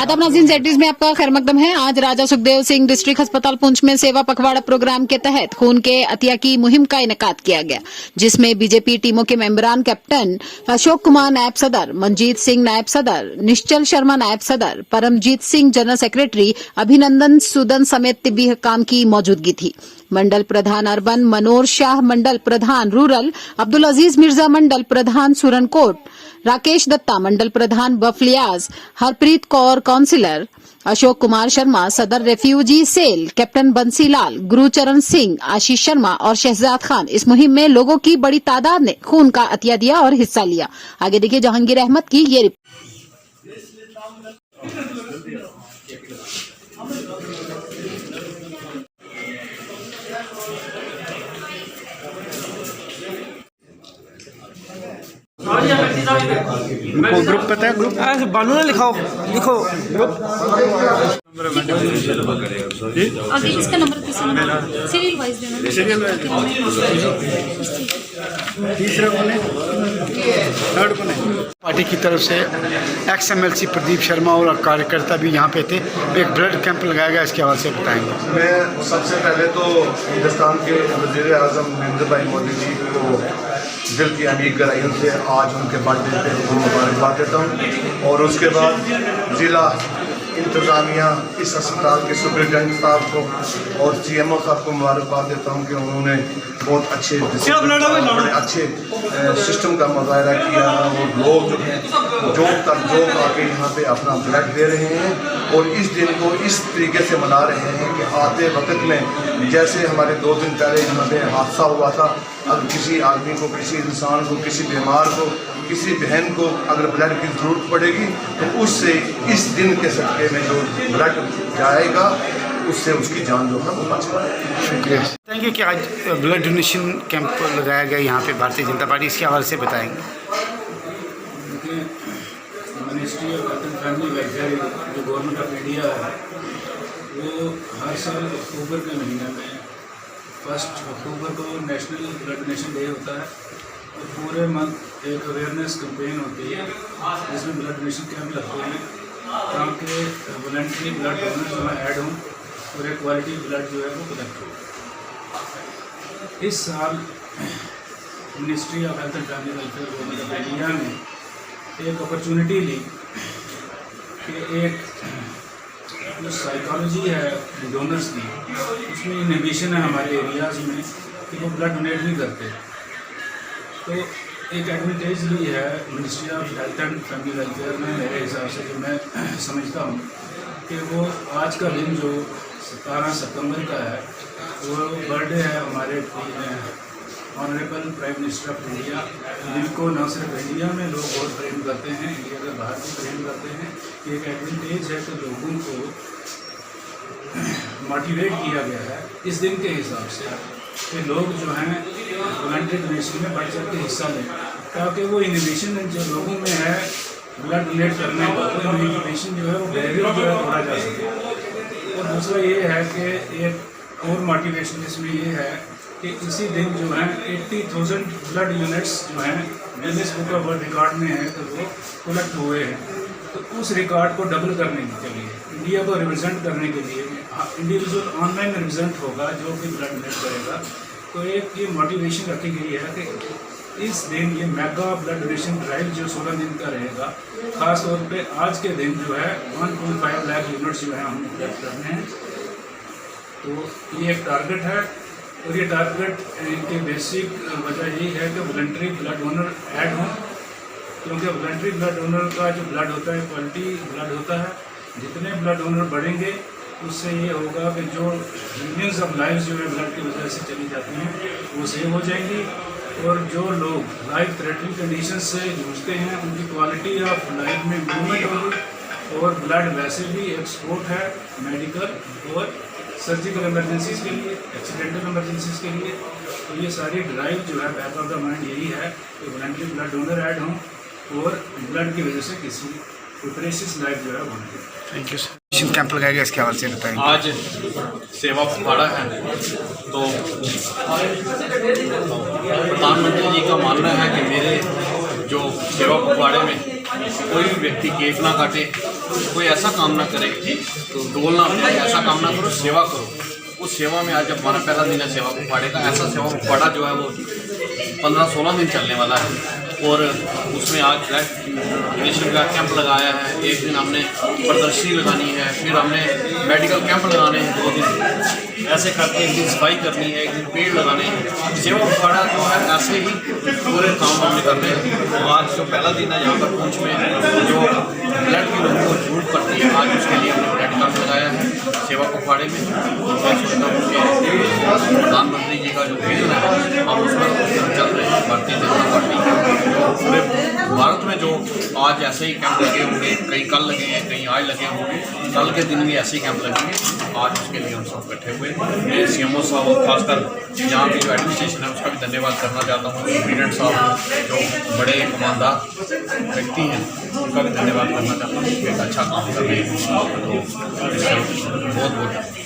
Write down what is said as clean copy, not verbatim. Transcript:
आदाब नाज़रीन, ज़ेड में आपका खैर मकदम है। आज राजा सुखदेव सिंह डिस्ट्रिक्ट अस्पताल पुंछ में सेवा पखवाड़ा प्रोग्राम के तहत खून के अतिया की मुहिम का इनेकाद किया गया, जिसमें बीजेपी टीमों के मेंबरान कैप्टन अशोक कुमार नायब सदर, मनजीत सिंह नायब सदर, निश्चल शर्मा नायब सदर, परमजीत सिंह जनरल सेक्रेटरी, अभिनंदन सुदन समेत तिब्बी हकाम की मौजूदगी थी। मंडल प्रधान अर्बन मनोर शाह, मंडल प्रधान रूरल अब्दुल अजीज मिर्जा, मंडल प्रधान सुरनकोट राकेश दत्ता, मंडल प्रधान बफलियाज हरप्रीत कौर, काउंसिलर अशोक कुमार शर्मा, सदर refugee cell captain Bansilal, Gurcharan Singh, Ashish Sharma और शहजाद खान इस मुहिम में लोगों की बड़ी तादाद ने खून का अतिया दिया और हिस्सा लिया। आगे देखिए जहांगीर अहमद की ये रिपोर्ट। ग्रुप पता है, ग्रुप बानू ने लिखाओ, लिखो ग्रुप। आगे इसका नंबर सीरियल वाइज देना। Serial wise. तीसरा कौन है, थर्ड कौन है? पार्टी की तरफ से एक्स MLC प्रदीप शर्मा और कार्यकर्ता भी यहाँ पे थे। एक ब्लड कैंप लगाया गया, इसके हवाले से बताएंगे। मैं सबसे पहले तो हिंदुस्तान के वज़ीर आज़म नरेंद्र भाई मोदी जी को दिल की अमीर गहराइयों से आज उनके बर्थडे पे उनको मुबारकबाद देता हूँ। और उसके बाद ज़िला इंतज़ामिया, इस अस्पताल के सुपरिटेंडेंट साहब को और CMO साहब को मुबारकबाद देता हूँ कि उन्होंने बहुत अच्छे सिस्टम का मुजाहरा किया। और लोग जो आके यहाँ पे अपना ब्लड दे रहे हैं और इस दिन को इस तरीके से मना रहे हैं कि आते वक्त में, जैसे हमारे 2 दिन पहले यहाँ पे हादसा हुआ था, अगर किसी आदमी को, किसी इंसान को, किसी बीमार को, किसी बहन को अगर ब्लड की ज़रूरत पड़ेगी तो उससे इस दिन के सदक़े में जो ब्लड जाएगा उससे उसकी जान जो है वो बच पाएगी। शुक्रिया। बताएंगे कि आज ब्लड डोनेशन कैंप लगाया गया यहाँ पे भारतीय जनता पार्टी, इसके हवाले से बताएंगे। Ministry of health and family welfare जो गवर्नमेंट ऑफ इंडिया है, वो हर साल अक्टूबर के महीने में 1 अक्टूबर को नेशनल ब्लड डोनेशन डे होता है और पूरे मंथ एक अवेयरनेस कैंपेन होती है जिसमें ब्लड डोनेशन कैंप लगते हैं ताकि वॉलंटरी ब्लड डोनर जो है ऐड हों और एक क्वालिटी ब्लड जो है वो कलेक्ट हो। इस साल ministry of health and family welfare government of India ने एक अपॉर्चुनिटी ली कि एक जो साइकोलॉजी है डोनर्स की, उसमें इनहिबिशन है हमारे एरियाज़ में कि वो ब्लड डोनेट नहीं करते। तो एक एडवांटेज ली है ministry of health and family welfare में, मेरे हिसाब से जो मैं समझता हूँ कि वो आज का दिन जो 17 सितंबर का है वो बर्थडे है हमारे honourable prime minister of India, जिनको न सिर्फ इंडिया में लोग बहुत प्रेम करते हैं, इंडिया के बाहर भी प्रेम करते हैं। एक एडवांटेज है कि लोगों को मोटिवेट किया गया है इस दिन के हिसाब से कि लोग जो हैं वॉलंटरी डोनेशन में बढ़ चढ़ के हिस्सा लें, ताकि वो इनोवेशन जो लोगों में है ब्लड डोनेट करने का, वो इनोवेशन जो है वो बैरियर जो है तोड़ा जा सके। और दूसरा ये है कि एक और मोटिवेशन इसमें ये है कि इसी दिन जो है 80,000 ब्लड यूनिट्स जो हैं Guinness book of world record में है तो वो कलेक्ट हुए हैं। तो उस रिकॉर्ड को डबल करने के लिए, इंडिया को रिप्रेजेंट करने के लिए इंडिविजुअल ऑनलाइन रिप्रेजेंट होगा जो भी ब्लड डोनेट करेगा। तो एक ये मोटिवेशन रखी गई है कि इस दिन ये मेगा ब्लड डोनेशन ड्राइव जो 16 दिन का रहेगा, ख़ास तौर पे आज के दिन जो है 1.5 लाख यूनिट्स जो है हम कलेक्ट करने हैं। तो ये एक टारगेट है और ये टारगेट की बेसिक वजह यही है कि वॉलंटरी ब्लड डोनर ऐड हों, क्योंकि वॉलंटरी ब्लड डोनर का जो ब्लड होता है क्वालिटी ब्लड होता है। जितने ब्लड डोनर बढ़ेंगे उससे ये होगा कि जो मिलियंस ऑफ लाइव्स जो है ब्लड की वजह से चली जाती हैं वो सेव हो जाएंगी, और जो लोग लाइफ थ्रेटनिंग कंडीशन से जूझते हैं उनकी क्वालिटी ऑफ लाइफ में इम्प्रूवमेंट होगी। और ब्लड वैसे भी एक्सपोर्ट है मेडिकल और सर्जिकल इमरजेंसीज़ के लिए, एक्सीडेंटल इमरजेंसीज़ के लिए। तो ये सारी ड्राइव जो है बैक ऑफ द माइंड यही है कि वॉलंटरी ब्लड डोनर ऐड हों और ब्लड की वजह से किसी प्रेशियस लाइफ जो है बने। Thank you sir. कैंप लगाया गया, इसके हवाले से बताएंगे। आज सेवा पखवाड़ा है तो प्रधानमंत्री जी का मानना है कि मेरे जो सेवा पखवाड़े में कोई भी व्यक्ति केक ना काटे, कोई ऐसा काम ना करे तो डोल ना पिए, ऐसा काम ना करो, सेवा करो। उस सेवा में आज हमारा पहला दिन है सेवा पखवाड़े का। ऐसा सेवा पखवाड़ा जो है वो 15-16 दिन चलने वाला है और उसमें आज ब्लड डोनेशन का कैंप लगाया है। एक दिन हमने प्रदर्शनी लगानी है, फिर हमने मेडिकल कैंप लगाने हैं 2 दिन, ऐसे करके एक दिन सफाई करनी है, एक दिन पेड़ लगाने हैं। सेवा पखवाड़ा जो है ऐसे ही पूरे काम हमने करने हैं। तो आज जो पहला दिन है यहाँ पर पुंछ में जो ब्लड की लोगों को जरूरत पड़ती है, आज उसके लिए हमने ब्लड कैंप लगाया है सेवा पखवाड़े में। मैं सोचता हूँ कि प्रधानमंत्री जी का जो विजन है हम उस पर चल रहे हैं। भारतीय जनता पार्टी पूरे भारत में जो आज ऐसे ही कैंप लगे होंगे, कई कल लगे हैं, कई आज लगे होंगे, कल के दिन भी ऐसे ही कैंप लगेंगे। आज उसके लिए हम सब इकट्ठे हुए। मैं CMO साहब और खासकर यहाँ की जो एडमिनिस्ट्रेशन है उसका भी धन्यवाद करना चाहता हूँ। प्रेसिडेंट साहब जो बड़े ईमानदार व्यक्ति हैं उनका भी धन्यवाद करना चाहता हूँ कि एक अच्छा काम कर रहे हैं। तो बहुत बहुत